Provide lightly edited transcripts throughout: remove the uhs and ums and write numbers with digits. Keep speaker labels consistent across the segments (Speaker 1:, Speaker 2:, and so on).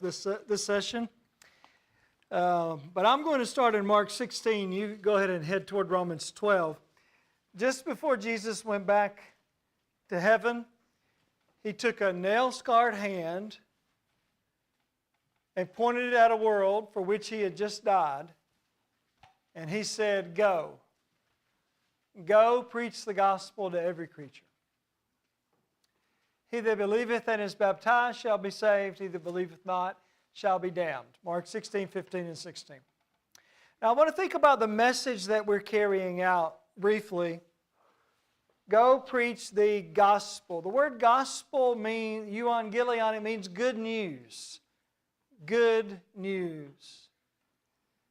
Speaker 1: this session. But I'm going to start in Mark 16. You go ahead and head toward Romans 12. Just before Jesus went back to heaven, he took a nail-scarred hand and pointed it at a world for which he had just died. And he said, "Go. Go preach the gospel to every creature. He that believeth and is baptized shall be saved. He that believeth not shall be damned." Mark 16, 15, and 16. Now I want to think about the message that we're carrying out briefly. Go preach the gospel. The word gospel means, euangelion, it means good news. Good news.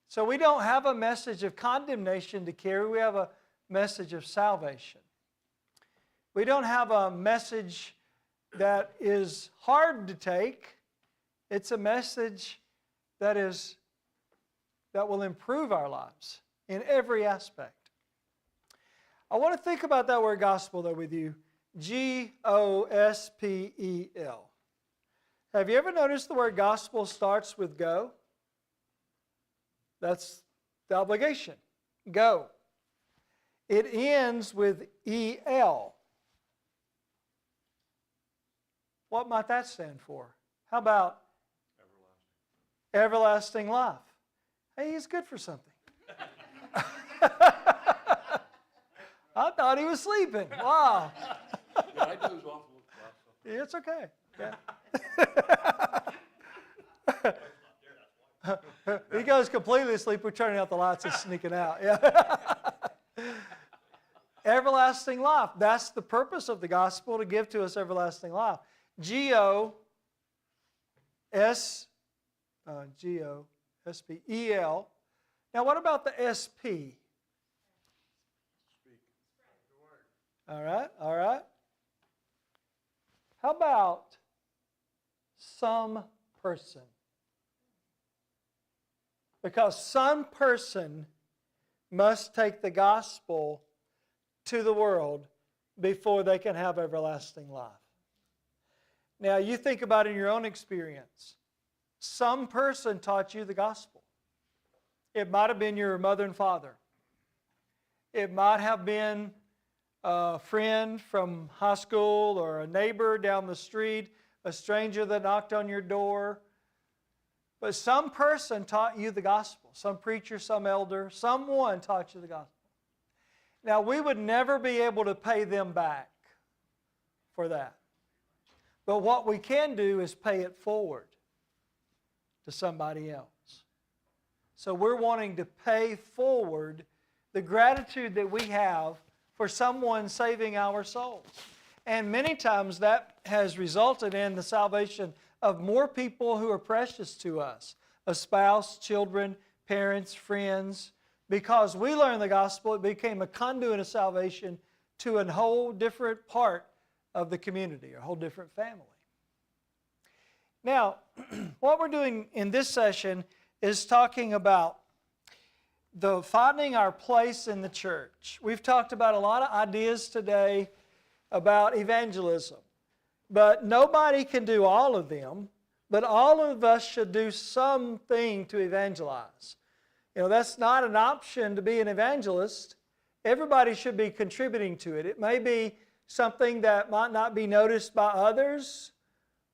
Speaker 1: So we don't have a message of condemnation to carry. We have a message of salvation. We don't have a message that is hard to take. It's a message that will improve our lives in every aspect. I want to think about that word gospel though with you. G-O-S-P-E-L. Have you ever noticed the word gospel starts with go? That's the obligation. Go. It ends with E-L. What might that stand for? How about everlasting life? Hey, he's good for something. I thought he was sleeping. Wow.
Speaker 2: Yeah, I doze off a little.
Speaker 1: It's okay. Yeah. He goes completely asleep. We're turning out the lights and sneaking out. Yeah. Everlasting life. That's the purpose of the gospel, to give to us everlasting life. G-O-S-P-E-L. Now, what about the S-P? All right, all right. How about some person? Because some person must take the gospel to the world before they can have everlasting life. Now, you think about it in your own experience. Some person taught you the gospel. It might have been your mother and father. It might have been a friend from high school or a neighbor down the street, a stranger that knocked on your door. But some person taught you the gospel. Some preacher, some elder, someone taught you the gospel. Now, we would never be able to pay them back for that. But what we can do is pay it forward to somebody else. So we're wanting to pay forward the gratitude that we have for someone saving our souls. And many times that has resulted in the salvation of more people who are precious to us. A spouse, children, parents, friends. Because we learned the gospel, it became a conduit of salvation to a whole different part of the community, a whole different family. Now, what we're doing in this session is talking about finding our place in the church. We've talked about a lot of ideas today about evangelism, but nobody can do all of them, but all of us should do something to evangelize. You know, that's not an option to be an evangelist. Everybody should be contributing to it. It may be something that might not be noticed by others,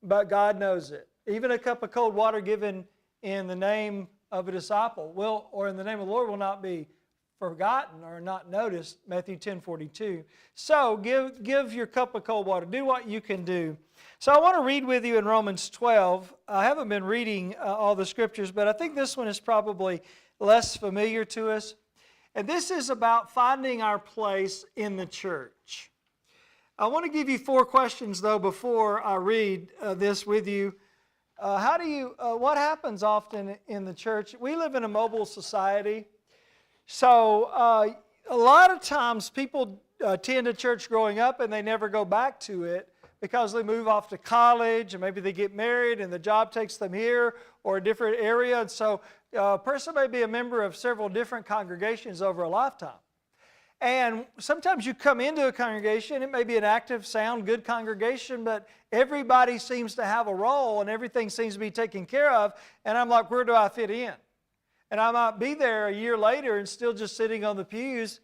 Speaker 1: but God knows it. Even a cup of cold water given in the name of a disciple or in the name of the Lord will not be forgotten or not noticed, Matthew 10:42. So give your cup of cold water. Do what you can do. So I want to read with you in Romans 12. I haven't been reading all the scriptures, but I think this one is probably less familiar to us. And this is about finding our place in the church. I want to give you 4 questions, though, before I read this with you. What happens often in the church? We live in a mobile society. So a lot of times people attend a church growing up and they never go back to it because they move off to college, and maybe they get married and the job takes them here or a different area. And so a person may be a member of several different congregations over a lifetime. And sometimes you come into a congregation, it may be an active, sound, good congregation, but everybody seems to have a role and everything seems to be taken care of. And I'm like, where do I fit in? And I might be there a year later and still just sitting on the pews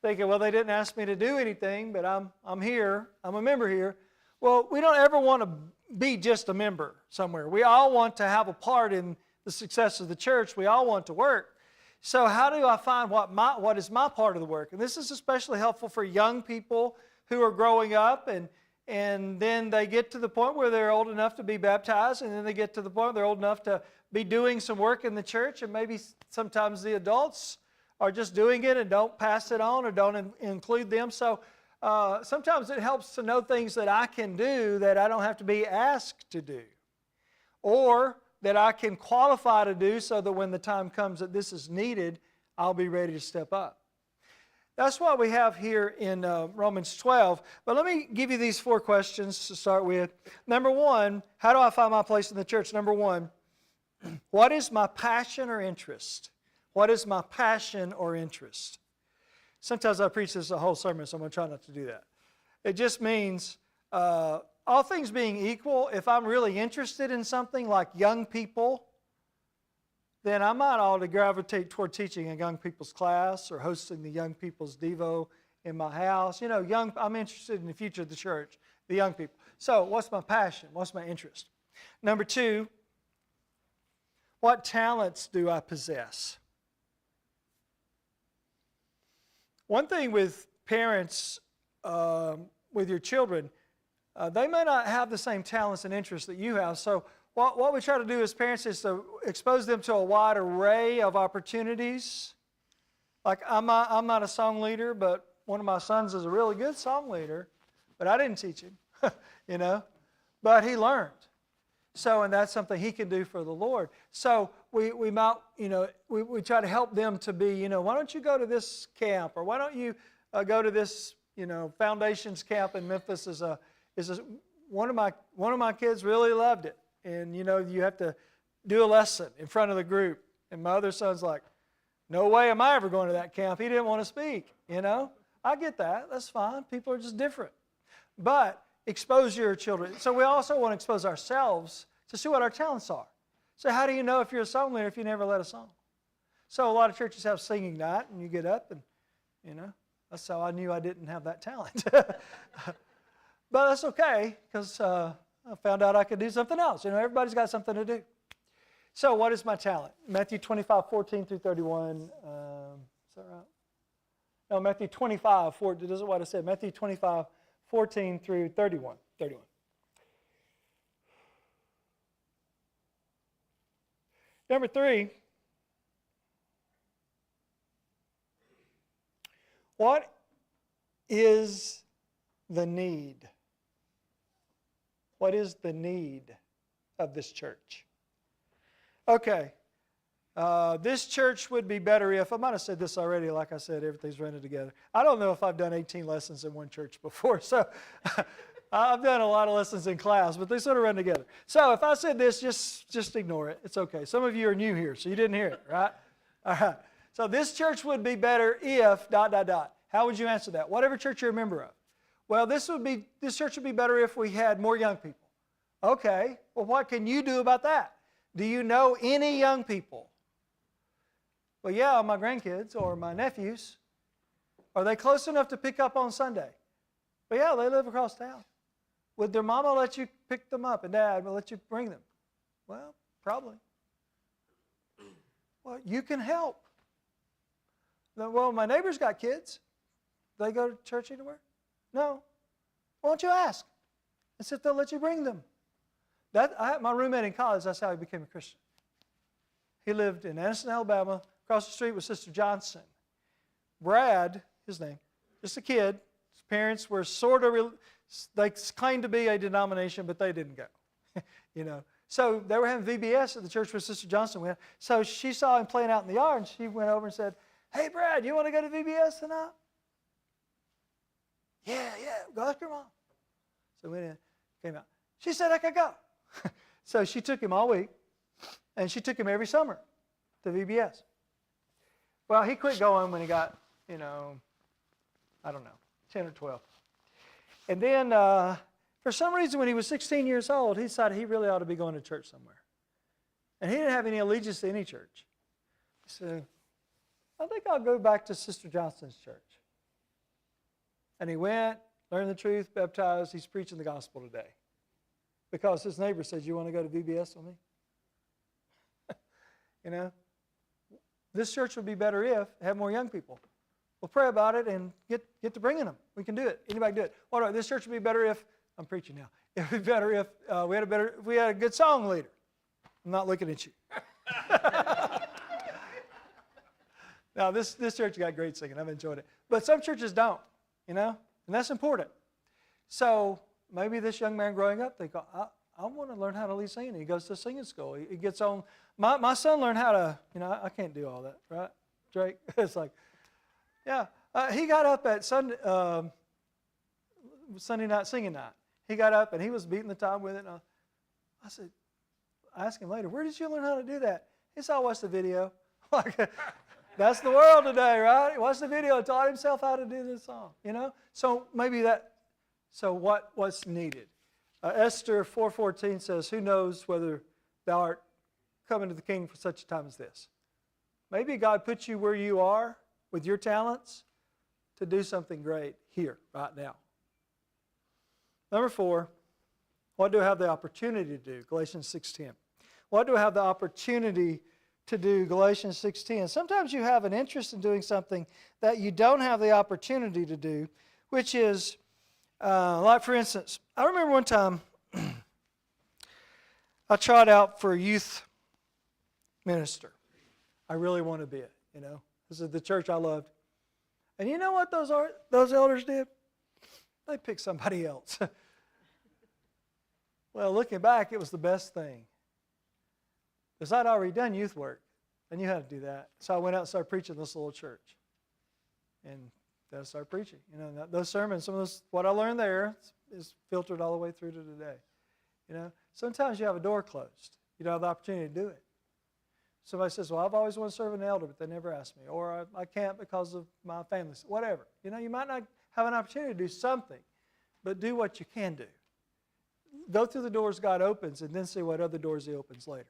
Speaker 1: thinking, well, they didn't ask me to do anything, but I'm here. I'm a member here. Well, we don't ever want to be just a member somewhere. We all want to have a part in the success of the church. We all want to work. So how do I find what is my part of the work? And this is especially helpful for young people who are growing up and then they get to the point where they're old enough to be baptized, and then they get to the point where they're old enough to be doing some work in the church, and maybe sometimes the adults are just doing it and don't pass it on or don't include them. So sometimes it helps to know things that I can do that I don't have to be asked to do, or that I can qualify to do so that when the time comes that this is needed, I'll be ready to step up. That's what we have here in Romans 12. But let me give you these 4 questions to start with. Number 1, how do I find my place in the church? Number 1, what is my passion or interest? What is my passion or interest? Sometimes I preach this a whole sermon, so I'm going to try not to do that. It just means, all things being equal, if I'm really interested in something like young people, then I might ought to gravitate toward teaching a young people's class or hosting the young people's Devo in my house. You know, I'm interested in the future of the church, the young people. So what's my passion? What's my interest? Number 2, what talents do I possess? One thing with parents, with your children, they may not have the same talents and interests that you have. So what we try to do as parents is to expose them to a wide array of opportunities. Like I'm not a song leader, but one of my sons is a really good song leader, but I didn't teach him, you know. But he learned. So, and that's something he can do for the Lord. So we might, you know, we try to help them to be, you know, why don't you go to this camp, or why don't you go to this, you know, Foundations camp in Memphis? One of my kids really loved it, and you know, you have to do a lesson in front of the group, and my other son's like, no way am I ever going to that camp. He didn't want to speak, you know. I get that. That's fine. People are just different. But expose your children. So we also want to expose ourselves to see what our talents are. So how do you know if you're a song leader if you never led a song? So a lot of churches have singing night, and you get up and, you know, that's how I knew I didn't have that talent. But that's okay, because I found out I could do something else. You know, everybody's got something to do. So what is my talent? Matthew 25, 14 through 31. Is that right? No, Matthew 25, this is what I said. Matthew 25, 14 through 31. Number 3, what is the need? What is the need of this church? Okay, this church would be better if, I might have said this already, like I said, everything's running together. I don't know if I've done 18 lessons in one church before, so I've done a lot of lessons in class, but they sort of run together. So if I said this, just ignore it. It's okay. Some of you are new here, so you didn't hear it, right? All right. So this church would be better if, ... How would you answer that? Whatever church you're a member of. Well, this church would be better if we had more young people. Okay, well, what can you do about that? Do you know any young people? Well, yeah, my grandkids or my nephews. Are they close enough to pick up on Sunday? Well, yeah, they live across town. Would their mama let you pick them up and dad will let you bring them? Well, probably. Well, you can help. Well, my neighbor's got kids. Do they go to church anywhere? No. Why don't you ask? And see if they'll let you bring them. I had my roommate in college, that's how he became a Christian. He lived in Anniston, Alabama. Across the street was Sister Johnson. Brad, his name, just a kid. His parents were sort of, they claimed to be a denomination, but they didn't go. You know. So they were having VBS at the church where Sister Johnson went. So she saw him playing out in the yard, and she went over and said, hey, Brad, you want to go to VBS tonight? Yeah, go ask your mom. So we went in, came out. She said I could go. So she took him all week, and she took him every summer to VBS. Well, he quit going when he got, I don't know, 10 or 12. And then, for some reason, when he was 16 years old, he decided he really ought to be going to church somewhere. And he didn't have any allegiance to any church. He said, I think I'll go back to Sister Johnston's church. And he went, learned the truth, baptized. He's preaching the gospel today. Because his neighbor said, you want to go to VBS with me? You know, this church would be better if it had more young people. We'll pray about it and get to bringing them. We can do it. Anybody can do it. All right, this church would be better if, I'm preaching now, it would be better if we had a good song leader. I'm not looking at you. Now, this church got great singing. I've enjoyed it. But some churches don't, you know, and that's important. So maybe this young man growing up, they go, I want to learn how to lead singing. He goes to singing school. He gets on. My son learned how to, you know, I can't do all that, right, Drake? It's like, yeah. He got up at Sunday night singing night. He got up and he was beating the time with it. And I asked him later, where did you learn how to do that? He said, I watched the video. Like, that's the world today, right? He watched the video, taught himself how to do this song, you know? So maybe what's needed? Esther 4:14 says, who knows whether thou art coming to the king for such a time as this? Maybe God put you where you are with your talents to do something great here, right now. Number 4, what do I have the opportunity to do? Galatians 6:10. What do I have the opportunity to do? Galatians 6:10. Sometimes you have an interest in doing something that you don't have the opportunity to do, which is, like for instance, I remember one time I tried out for a youth minister. I really want to be it, you know. This is the church I loved. And you know what those elders did? They picked somebody else. Well, looking back, it was the best thing. Because I'd already done youth work. I knew how to do that. So I went out and started preaching in this little church. And then I started preaching. You know, those sermons, some of those, what I learned there is filtered all the way through to today. You know, sometimes you have a door closed. You don't have the opportunity to do it. Somebody says, well, I've always wanted to serve an elder, but they never asked me. Or I can't because of my family. Whatever. You know, you might not have an opportunity to do something, but do what you can do. Go through the doors God opens and then see what other doors He opens later.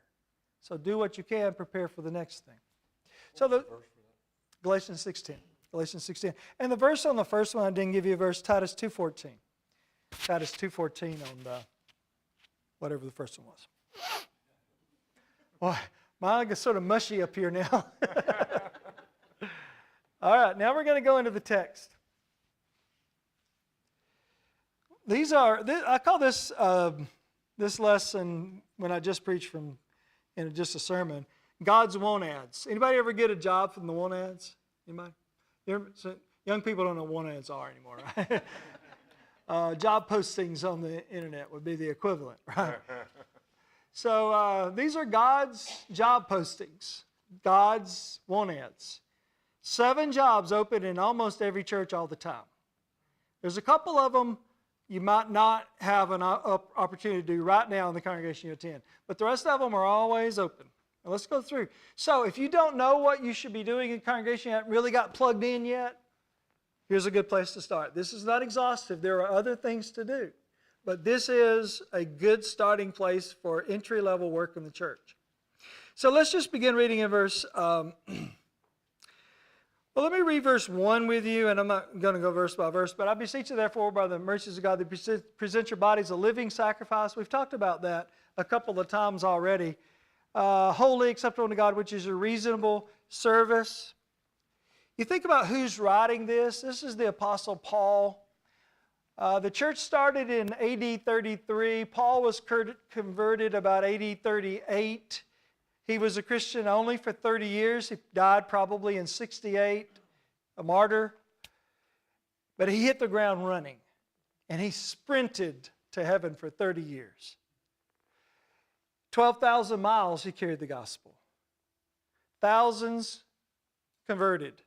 Speaker 1: So do what you can, prepare for the next thing. So Galatians 6:10. Galatians 6:10. And the verse on the first one, I didn't give you a verse, Titus 2:14. Titus 2:14 on whatever the first one was. Boy, mine is sort of mushy up here now. All right, now we're going to go into the text. I call this lesson, when I just preached from just a sermon, God's want ads. Anybody ever get a job from the want ads? Anybody? Young people don't know what want ads are anymore, right? Job postings on the internet would be the equivalent, right? So these are God's job postings, God's want ads. 7 jobs open in almost every church all the time. There's a couple of them you might not have an opportunity to do right now in the congregation you attend. But the rest of them are always open. Now let's go through. So if you don't know what you should be doing in congregation, you haven't really got plugged in yet, here's a good place to start. This is not exhaustive. There are other things to do. But this is a good starting place for entry-level work in the church. So let's just begin reading in verse... Well, let me read verse 1 with you, and I'm not going to go verse by verse, but I beseech you, therefore, by the mercies of God, that present your bodies a living sacrifice. We've talked about that a couple of times already. Holy, acceptable to God, which is a reasonable service. You think about who's writing this. This is the Apostle Paul. The church started in AD 33. Paul was converted about AD 38. He was a Christian only for 30 years. He died probably in 68, a martyr. But he hit the ground running, and he sprinted to heaven for 30 years. 12,000 miles he carried the gospel. Thousands converted.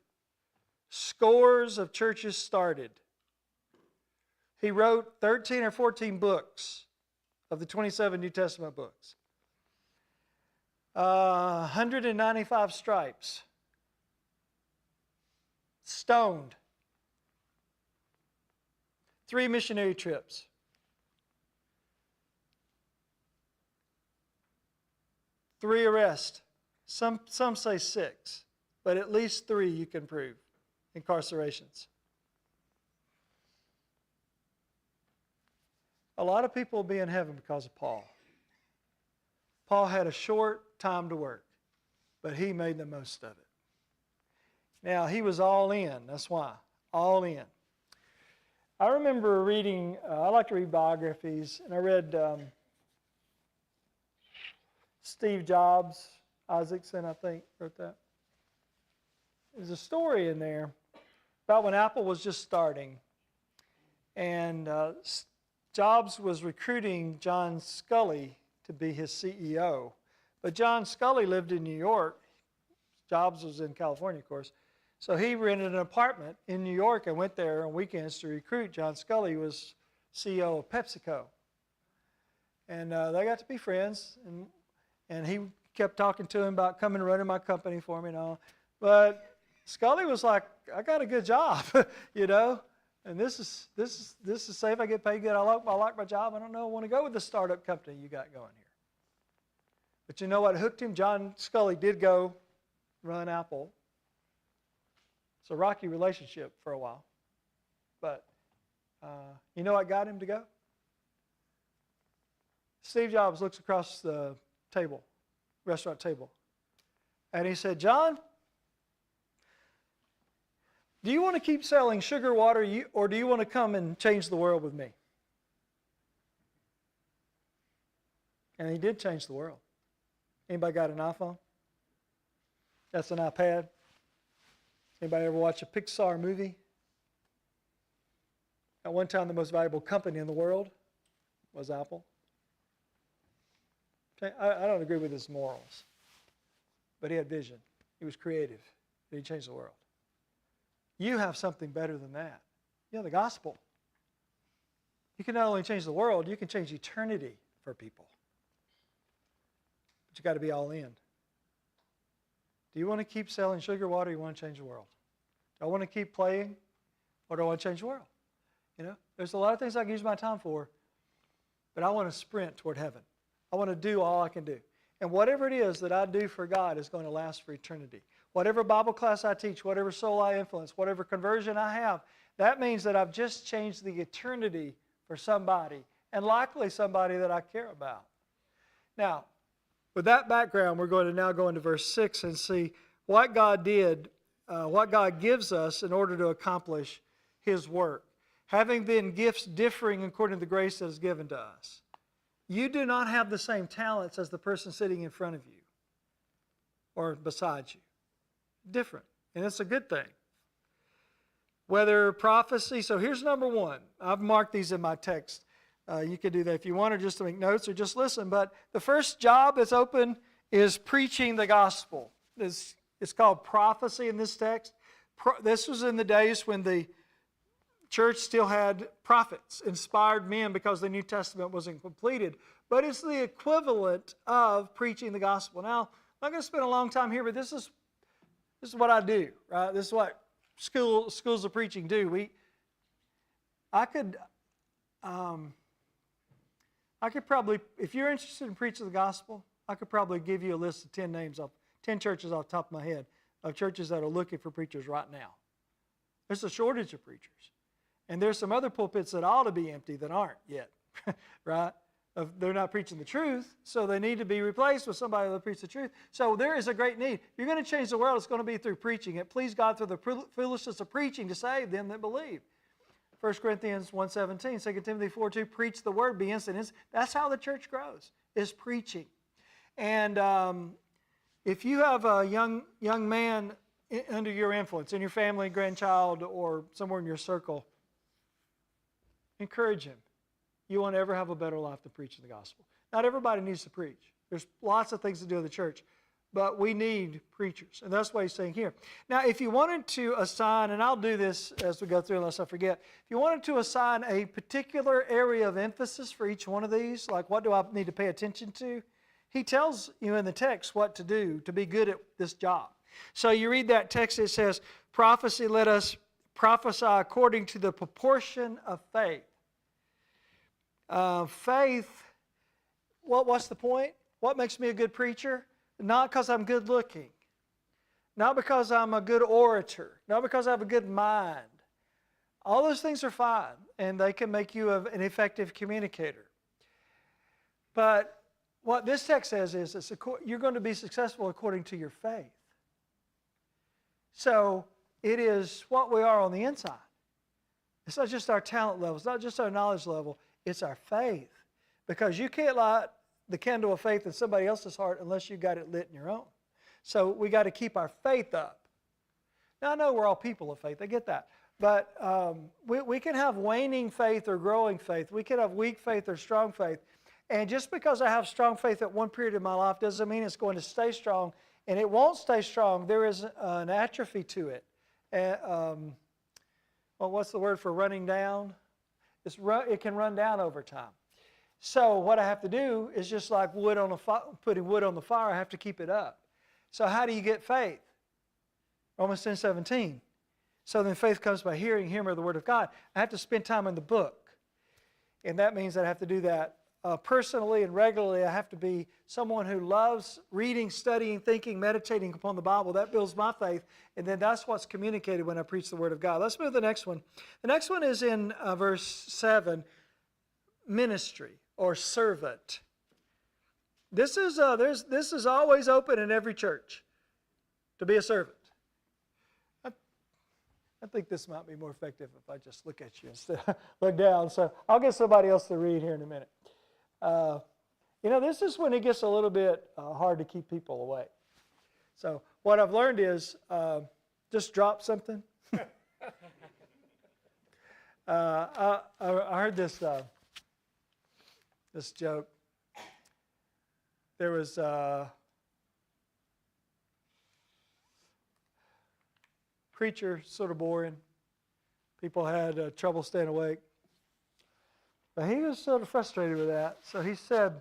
Speaker 1: Scores of churches started. He wrote 13 or 14 books of the 27 New Testament books. 195 stripes. Stoned. 3 missionary trips. Three arrests. Some say 6, but at least 3 you can prove. Incarcerations. A lot of people will be in heaven because of Paul. Paul had a short time to work, but he made the most of it. Now, he was all in. That's why. All in. I remember reading, I like to read biographies, and I read Steve Jobs, Isaacson, I think, wrote that. There's a story in there about when Apple was just starting, and Jobs was recruiting John Sculley to be his CEO. But John Sculley lived in New York. Jobs was in California, of course. So he rented an apartment in New York and went there on weekends to recruit. John Sculley was CEO of PepsiCo. And they got to be friends. And he kept talking to him about coming and running my company for me and all. But Sculley was like, I got a good job, you know. And this is safe. I get paid good. I like my job. I don't know. I want to go with the startup company you got going here. But you know what hooked him? John Sculley did go run Apple. It's a rocky relationship for a while. But you know what got him to go? Steve Jobs looks across the table, restaurant table, and he said, John, do you want to keep selling sugar water or do you want to come and change the world with me? And he did change the world. Anybody got an iPhone? That's an iPad. Anybody ever watch a Pixar movie? At one time, the most valuable company in the world was Apple. I don't agree with his morals, but he had vision. He was creative. And he changed the world. You have something better than that. You have the gospel. You can not only change the world, you can change eternity for people. But you got to be all in. Do you want to keep selling sugar water or do you want to change the world? Do I want to keep playing or do I want to change the world? You know, there's a lot of things I can use my time for, but I want to sprint toward heaven. I want to do all I can do. And whatever it is that I do for God is going to last for eternity. Whatever Bible class I teach, whatever soul I influence, whatever conversion I have, that means that I've just changed the eternity for somebody, and likely somebody that I care about. Now, with that background, we're going to now go into verse 6 and see what God did, what God gives us in order to accomplish His work. Having been gifts differing according to the grace that is given to us. You do not have the same talents as the person sitting in front of you or beside you. Different. And it's a good thing. Whether prophecy, so here's number 1. I've marked these in my text. You can do that if you want, or just to make notes, or just listen. But the first job that's open is preaching the gospel. It's called prophecy in this text. This was in the days when the church still had prophets, inspired men, because the New Testament wasn't completed. But it's the equivalent of preaching the gospel. Now, I'm not going to spend a long time here, but this is what I do, right? This is what schools of preaching do. I could probably, if you're interested in preaching the gospel, I could probably give you a list of 10 names, 10 churches off the top of my head, of churches that are looking for preachers right now. There's a shortage of preachers. And there's some other pulpits that ought to be empty that aren't yet, right? They're not preaching the truth, so they need to be replaced with somebody that preaches the truth. So there is a great need. You're going to change the world, it's going to be through preaching. It pleased God through the foolishness of preaching to save them that believe. 1 Corinthians 1:17, 2 Timothy 4:2, preach the word, be instant. That's how the church grows, is preaching. And if you have a young man under your influence, in your family, grandchild, or somewhere in your circle, encourage him. You won't ever have a better life than preaching the gospel. Not everybody needs to preach. There's lots of things to do in the church, but we need preachers. And that's what he's saying here. Now, if you wanted to assign, and I'll do this as we go through unless I forget, if you wanted to assign a particular area of emphasis for each one of these, like what do I need to pay attention to, he tells you in the text what to do to be good at this job. So you read that text, it says, prophecy, let us prophesy according to the proportion of faith. Faith, what's the point? What makes me a good preacher? Not because I'm good looking. Not because I'm a good orator. Not because I have a good mind. All those things are fine, and they can make you an effective communicator. But what this text says is you're going to be successful according to your faith. So it is what we are on the inside. It's not just our talent level. It's not just our knowledge level. It's our faith. Because you can't light the candle of faith in somebody else's heart unless you got it lit in your own. So we got to keep our faith up. Now, I know we're all people of faith. I get that. But we can have waning faith or growing faith. We can have weak faith or strong faith. And just because I have strong faith at one period of my life doesn't mean it's going to stay strong. And it won't stay strong. There is an atrophy to it. What's the word for running down? It can run down over time. So what I have to do is just like putting wood on the fire, I have to keep it up. So how do you get faith? Romans 10:17. So then faith comes by hearing of the Word of God. I have to spend time in the book. And that means that I have to do that personally and regularly. I have to be someone who loves reading, studying, thinking, meditating upon the Bible. That builds my faith. And then that's what's communicated when I preach the Word of God. Let's move to the next one. The next one is in verse 7, ministry or servant. This is always open in every church, to be a servant. I think this might be more effective if I just look at you instead of look down. So I'll get somebody else to read here in a minute. This is when it gets a little bit hard to keep people away. So what I've learned is just drop something. I heard this joke. There was preacher, sort of boring. People had trouble staying awake. But he was sort of frustrated with that. So he said,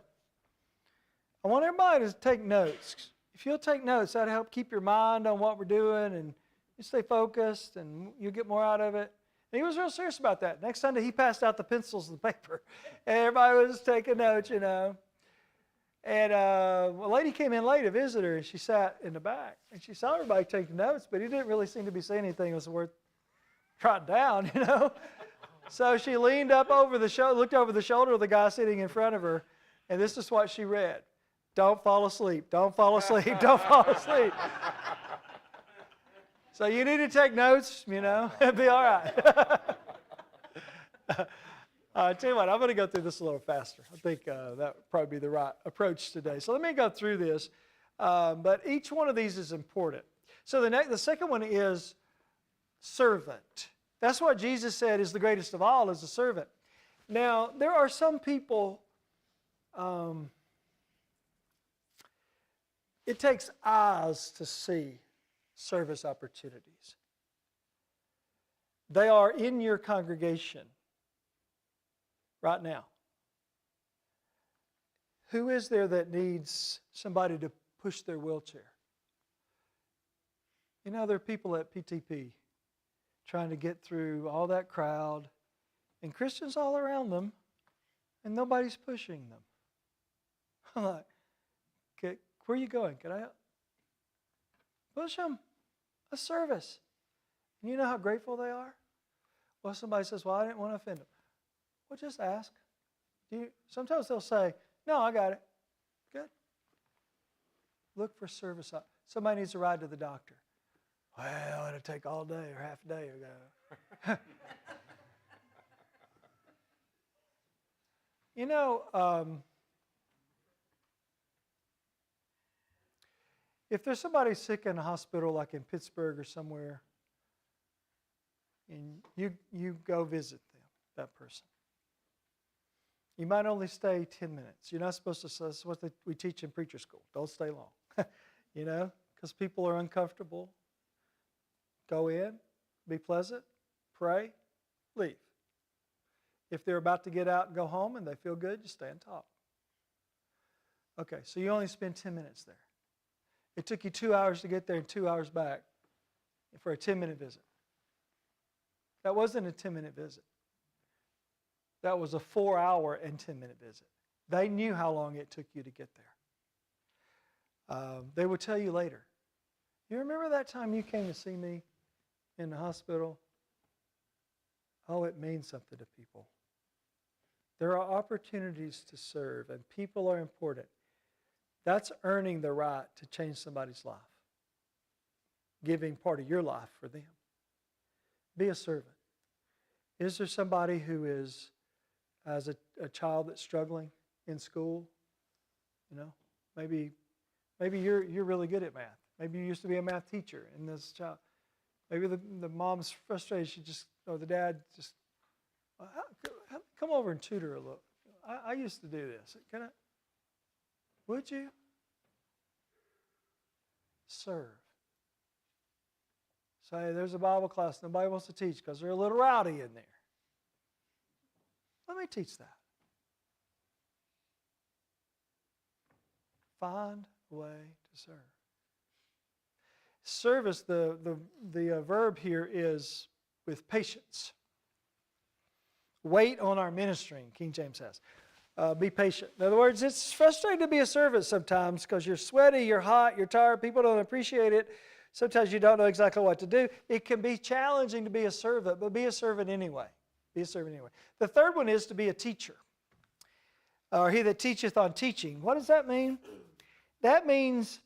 Speaker 1: I want everybody to take notes. If you'll take notes, that'll help keep your mind on what we're doing and you stay focused and you'll get more out of it. And he was real serious about that. Next Sunday, he passed out the pencils and the paper. And everybody was taking notes, And a lady came in late, a visitor, and she sat in the back. And she saw everybody taking notes, but he didn't really seem to be saying anything that was worth jotting down, So she leaned up over the shoulder, looked over the shoulder of the guy sitting in front of her, and this is what she read. Don't fall asleep, don't fall asleep, don't fall asleep. So you need to take notes, it'll be all right. I tell you what, I'm going to go through this a little faster. I think that would probably be the right approach today. So let me go through this. But each one of these is important. So the second one is servant. That's what Jesus said is the greatest of all, is a servant. Now, there are some people, it takes eyes to see service opportunities. They are in your congregation right now. Who is there that needs somebody to push their wheelchair? There are people at PTP trying to get through all that crowd and Christians all around them, and nobody's pushing them. I'm like, okay, where are you going? Can I help? Push them. A service. And you know how grateful they are? Well, somebody says, well, I didn't want to offend them. Well, just ask. Sometimes they'll say, no, I got it. Good. Look for service. Somebody needs a ride to the doctor. Well, it'll take all day or half a day or go. If there's somebody sick in a hospital like in Pittsburgh or somewhere, and you go visit that person, you might only stay 10 minutes. You're not supposed to, that's what we teach in preacher school. Don't stay long, because people are uncomfortable. Go in, be pleasant, pray, leave. If they're about to get out and go home and they feel good, you stay and talk. Okay, so you only spend 10 minutes there. It took you 2 hours to get there and 2 hours back for a 10-minute visit. That wasn't a 10-minute visit. That was a 4-hour and 10-minute visit. They knew how long it took you to get there. They would tell you later, you remember that time you came to see me in the hospital? Oh, it means something to people. There are opportunities to serve, and people are important. That's earning the right to change somebody's life. Giving part of your life for them. Be a servant. Is there somebody who has a child that's struggling in school? You know, maybe you're really good at math. Maybe you used to be a math teacher, and this child, maybe the mom's frustrated. Or the dad just, come over and tutor a little. I used to do this. Can I? Would you? Serve. Say, there's a Bible class nobody wants to teach because they're a little rowdy in there. Let me teach that. Find a way to serve. Service, the verb here is with patience. Wait on our ministering, King James says. Be patient. In other words, it's frustrating to be a servant sometimes because you're sweaty, you're hot, you're tired, people don't appreciate it. Sometimes you don't know exactly what to do. It can be challenging to be a servant, but be a servant anyway. Be a servant anyway. The third one is to be a teacher. Or he that teacheth on teaching. What does that mean? That means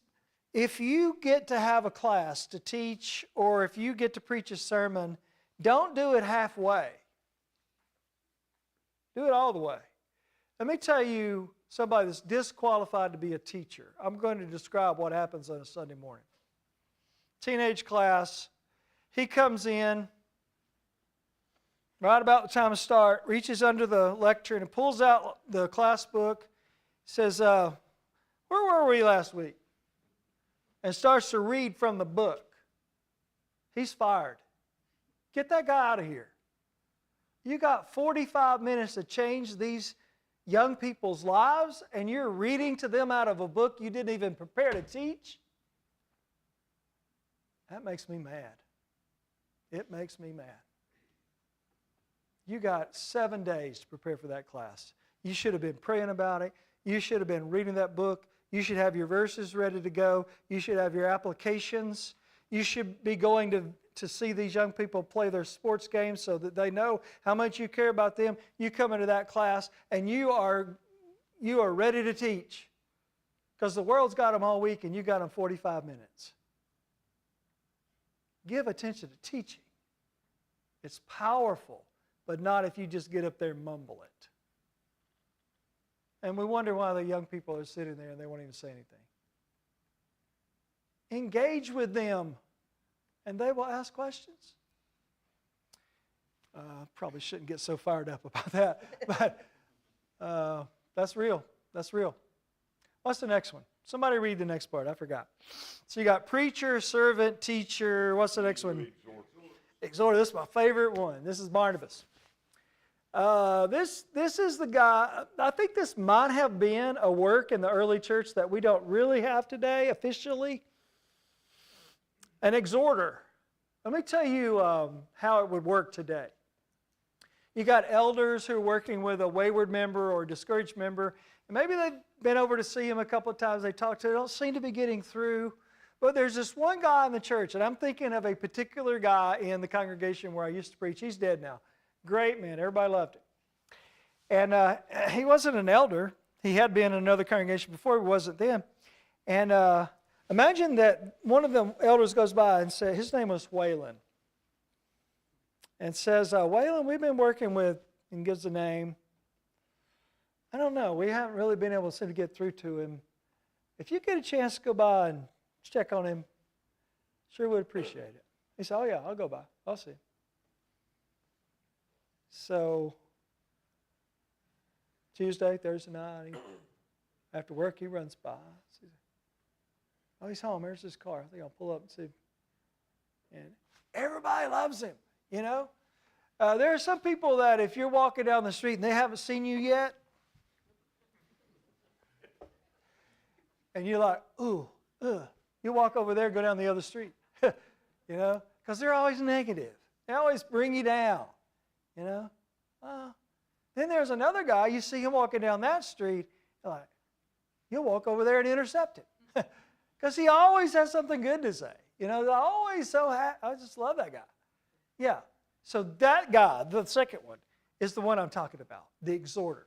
Speaker 1: if you get to have a class to teach or if you get to preach a sermon, don't do it halfway. Do it all the way. Let me tell you somebody that's disqualified to be a teacher. I'm going to describe what happens on a Sunday morning. Teenage class, he comes in right about the time to start, reaches under the lectern and pulls out the class book, says, where were we last week? And starts to read from the book. He's fired. Get that guy out of here. You got 45 minutes to change these young people's lives, and you're reading to them out of a book you didn't even prepare to teach? That makes me mad. It makes me mad. You got 7 days to prepare for that class. You should have been praying about it. You should have been reading that book. You should have your verses ready to go. You should have your applications. You should be going to see these young people play their sports games so that they know how much you care about them. You come into that class and you are ready to teach because the world's got them all week and you got them 45 minutes. Give attention to teaching. It's powerful, but not if you just get up there and mumble it. And we wonder why the young people are sitting there and they won't even say anything. Engage with them, and they will ask questions. Probably shouldn't get so fired up about that, but that's real. That's real. What's the next one? Somebody read the next part. I forgot. So you got preacher, servant, teacher. What's the next one? Exhorter. This is my favorite one. This is Barnabas. This is the guy. I think this might have been a work in the early church that we don't really have today officially. An exhorter. Let me tell you how it would work today. You got elders who are working with a wayward member or a discouraged member. And maybe they've been over to see him a couple of times. They talked to him. They don't seem to be getting through. But there's this one guy in the church, and I'm thinking of a particular guy in the congregation where I used to preach. He's dead now. Great man. Everybody loved him. And he wasn't an elder. He had been in another congregation before. He wasn't then. And imagine that one of the elders goes by and says, his name was Waylon. And says, Waylon, we've been working with, and gives the name. I don't know. We haven't really been able to get through to him. If you get a chance to go by and check on him, sure would appreciate it. He said, oh yeah, I'll go by. I'll see him. So, Tuesday, Thursday night, after work, he runs by. Says, oh, he's home. Here's his car. I think I'll pull up and see. And everybody loves him, you know. There are some people that if you're walking down the street and they haven't seen you yet, and you're like, ooh, you walk over there and go down the other street, you know, because they're always negative. They always bring you down, you know. Then there's another guy, you see him walking down that street, you're like, you'll walk over there and intercept him. Because he always has something good to say. You know, they're always so happy. I just love that guy. Yeah. So that guy, the second one, is the one I'm talking about, the exhorter.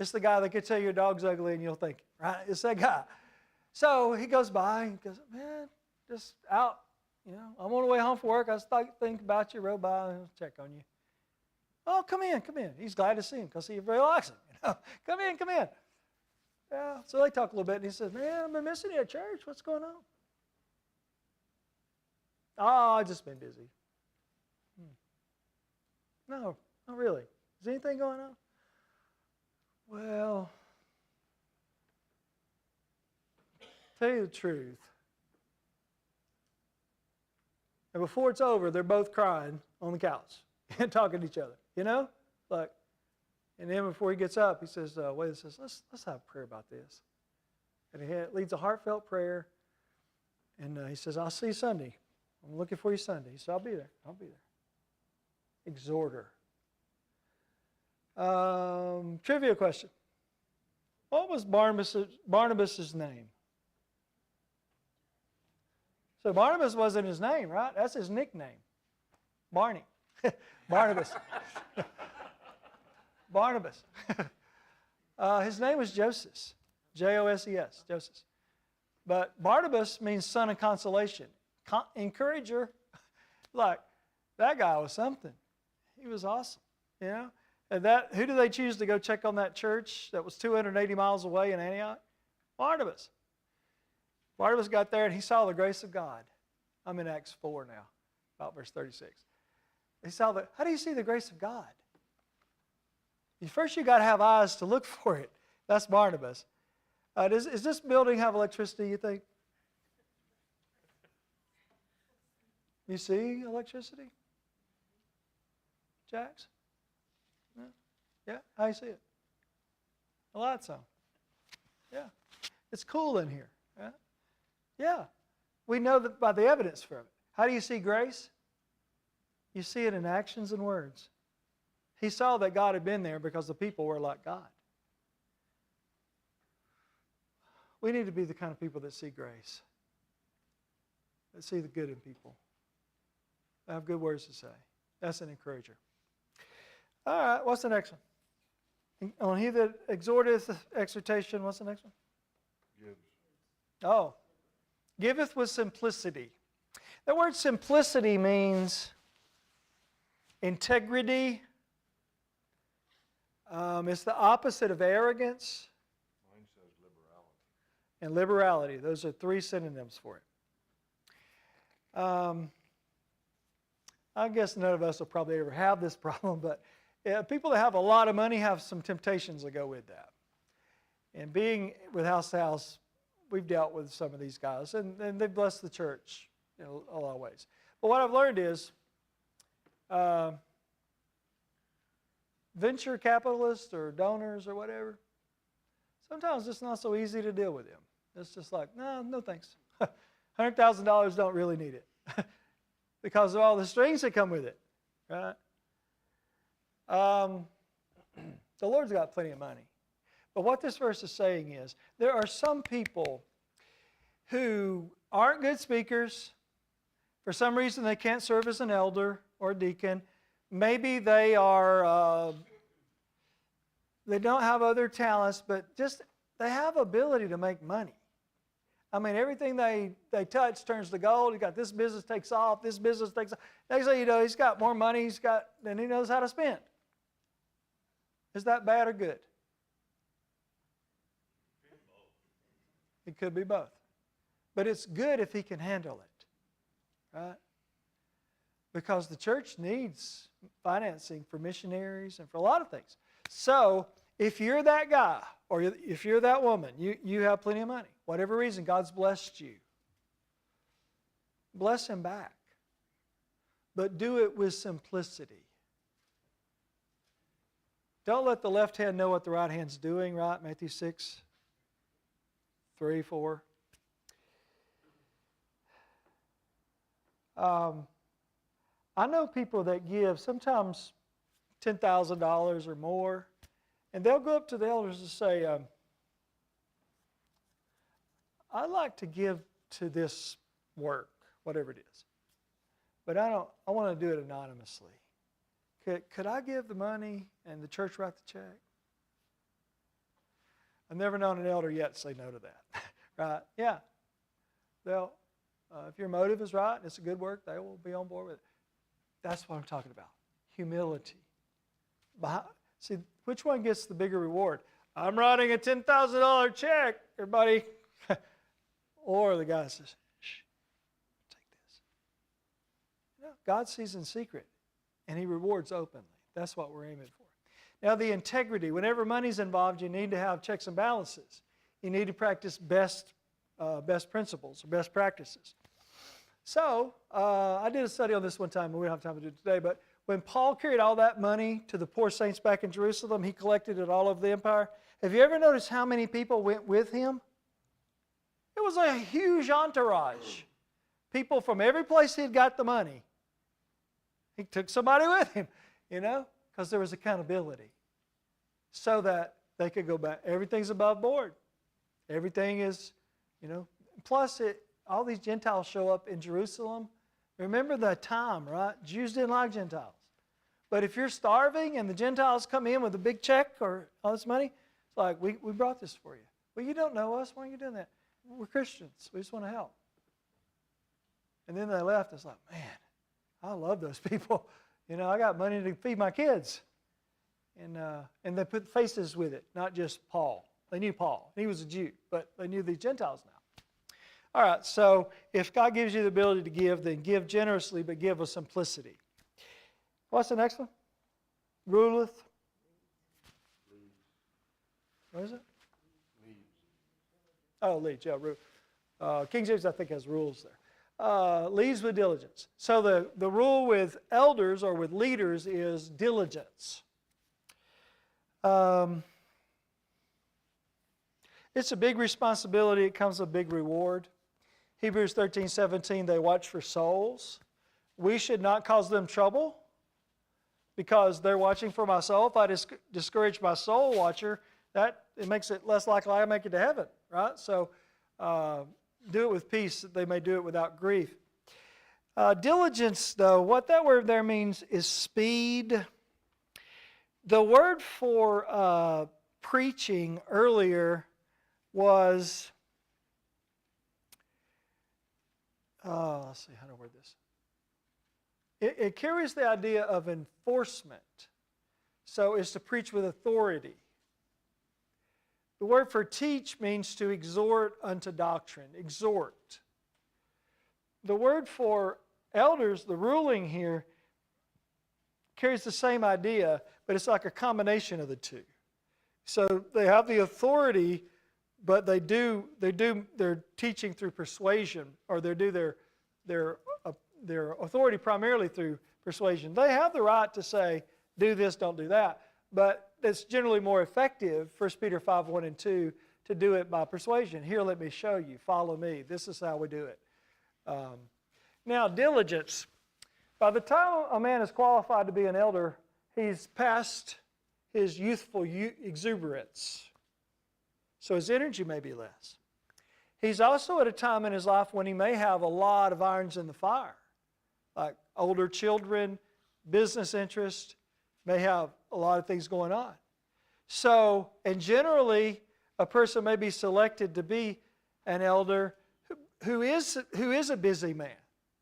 Speaker 1: It's the guy that can tell your dog's ugly and you'll think, right? It's that guy. So he goes by and goes, man, just out. You know, I'm on the way home from work. I was thinking about you, rode by and check on you. Oh, come in, come in. He's glad to see him because he really likes him. You know? Come in, come in. Yeah. So they talk a little bit and he says, man, I've been missing you at church. What's going on? Oh, I've just been busy. No, not really. Is anything going on? Well, tell you the truth. And before it's over, they're both crying on the couch and talking to each other. You know? Like, and then before he gets up, he says, let's have a prayer about this. And he leads a heartfelt prayer. And he says, I'll see you Sunday. I'm looking for you Sunday. He said, I'll be there. I'll be there. Exhorter. Trivia question. What was Barnabas' name? So Barnabas wasn't his name, right? That's his nickname. Barney. Barnabas. Barnabas. His name was Joses. Joses. Joses. But Barnabas means son of consolation. Encourager. Like, that guy was something. He was awesome. You know? And who did they choose to go check on that church that was 280 miles away in Antioch? Barnabas. Barnabas got there and he saw the grace of God. I'm in Acts 4 now, about verse 36. He saw how do you see the grace of God? First you got to have eyes to look for it. That's Barnabas. Does this building have electricity, you think? You see electricity? Jax? Yeah? How you see it? The light's on. Yeah. It's cool in here. Right? Yeah. We know that by the evidence from it. How do you see grace? You see it in actions and words. He saw that God had been there because the people were like God. We need to be the kind of people that see grace, that see the good in people, that have good words to say. That's an encourager. All right, what's the next one? On he that exhorteth exhortation, what's the next one?
Speaker 2: Gives.
Speaker 1: Oh, giveth with simplicity. The word simplicity means integrity. It's the opposite of arrogance.
Speaker 2: Mine says liberality.
Speaker 1: And liberality. Those are three synonyms for it. I guess none of us will probably ever have this problem, but people that have a lot of money have some temptations that go with that. And being with House to House, we've dealt with some of these guys, and they've blessed the church in a lot of ways. But what I've learned is venture capitalists or donors or whatever, sometimes it's not so easy to deal with them. It's just like, no thanks. $100,000 don't really need it because of all the strings that come with it, right? The Lord's got plenty of money. But what this verse is saying is there are some people who aren't good speakers. For some reason they can't serve as an elder or a deacon. Maybe they are, they don't have other talents, but just they have ability to make money. I mean, everything they touch turns to gold. You got this business takes off, this business takes off. Next thing you know, he's got more money than he knows how to spend. Is that bad or good? It could be both. But it's good if he can handle it, right? Because the church needs financing for missionaries and for a lot of things. So if you're that guy or if you're that woman, you have plenty of money. Whatever reason, God's blessed you. Bless him back. But do it with simplicity. Don't let the left hand know what the right hand's doing, right? Matthew 6, 3, 4. I know people that give sometimes $10,000 or more, and they'll go up to the elders and say, I'd like to give to this work, whatever it is, but I want to do it anonymously. Could I give the money and the church write the check? I've never known an elder yet say no to that. Right? Yeah. If your motive is right and it's a good work, they will be on board with it. That's what I'm talking about. Humility. See, which one gets the bigger reward? I'm writing a $10,000 check, everybody. Or the guy says, shh, take this. God sees in secret, and He rewards openly. That's what we're aiming for. Now, the integrity. Whenever money's involved, you need to have checks and balances. You need to practice best principles or best practices. So, I did a study on this one time, and we don't have time to do it today, but when Paul carried all that money to the poor saints back in Jerusalem, he collected it all over the empire. Have you ever noticed how many people went with him? It was a huge entourage. People from every place he'd got the money. He took somebody with him, because there was accountability. So that they could go back. Everything's above board. Everything is, plus all these Gentiles show up in Jerusalem. Remember the time, right? Jews didn't like Gentiles. But if you're starving and the Gentiles come in with a big check or all this money, it's like, we brought this for you. Well, you don't know us. Why are you doing that? We're Christians. We just want to help. And then they left. It's like, man, I love those people. I got money to feed my kids. And they put faces with it, not just Paul. They knew Paul. He was a Jew, but they knew these Gentiles now. All right, so if God gives you the ability to give, then give generously, but give with simplicity. What's the next one? Ruleth. What is it?
Speaker 2: Leads.
Speaker 1: Oh, leads, yeah. King James, I think, has rules there. Leads with diligence. So the rule with elders or with leaders is diligence. It's a big responsibility. It comes with a big reward. Hebrews 13:17, they watch for souls. We should not cause them trouble because they're watching for my soul. If I discourage my soul watcher, it makes it less likely I make it to heaven, right? So do it with peace that they may do it without grief. Diligence, though, what that word there means is speed. The word for preaching earlier was, let's see how to word this. It carries the idea of enforcement. So it's to preach with authority. The word for teach means to exhort unto doctrine, exhort. The word for elders, the ruling here, carries the same idea, but it's like a combination of the two. So they have the authority, but they're teaching through persuasion, or they do their authority primarily through persuasion. They have the right to say, do this, don't do that, but it's generally more effective, 1 Peter 5:1 and 2, to do it by persuasion. Here, let me show you. Follow me. This is how we do it. Now, diligence. By the time a man is qualified to be an elder, he's past his youthful exuberance. So his energy may be less. He's also at a time in his life when he may have a lot of irons in the fire, like older children, business interests, may have a lot of things going on. So, and generally, a person may be selected to be an elder who is a busy man.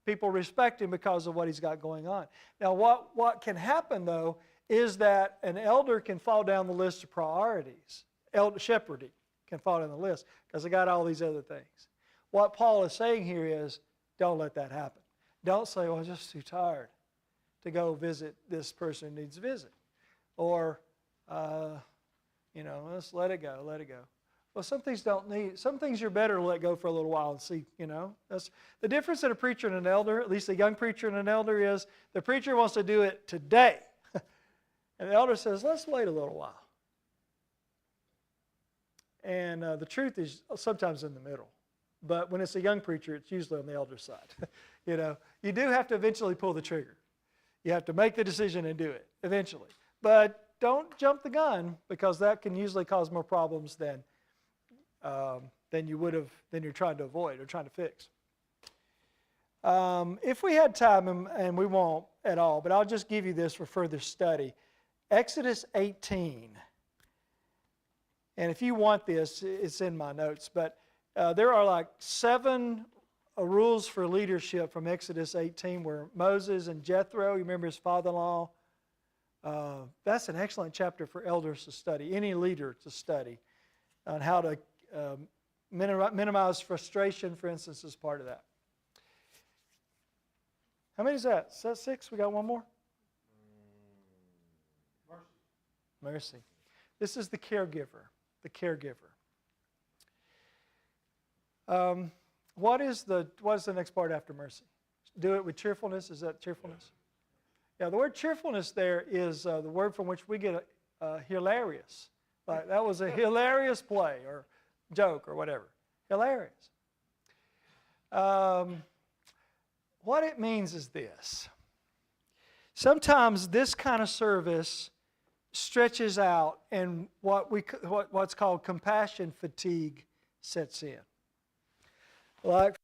Speaker 1: People respect him because of what he's got going on. Now, what can happen, though, is that an elder can fall down the list of priorities. Shepherding can fall down the list because they got all these other things. What Paul is saying here is, don't let that happen. Don't say, well, I'm just too tired to go visit this person who needs a visit. Or, let's let it go, let it go. Well, some things you're better to let go for a little while and see, That's the difference in a preacher and an elder, at least a young preacher and an elder, is the preacher wants to do it today. And the elder says, let's wait a little while. And the truth is sometimes in the middle. But when it's a young preacher, it's usually on the elder side. You do have to eventually pull the trigger. You have to make the decision and do it eventually. But don't jump the gun, because that can usually cause more problems than you're trying to avoid or trying to fix. If we had time, and we won't at all, but I'll just give you this for further study. Exodus 18. And if you want this, it's in my notes. But there are like 7 rules for leadership from Exodus 18, where Moses and Jethro, you remember his father-in-law, that's an excellent chapter for elders to study, any leader to study, on how to minimize frustration, for instance, is part of that. How many is that? Is that 6? We got one more? Mercy. This is the caregiver. The caregiver. What is the next part after mercy? Do it with cheerfulness. Is that cheerfulness? Yeah, the word cheerfulness there is the word from which we get hilarious. Like, that was a hilarious play or joke or whatever. Hilarious. What it means is this. Sometimes this kind of service stretches out, and what's called compassion fatigue sets in. Like,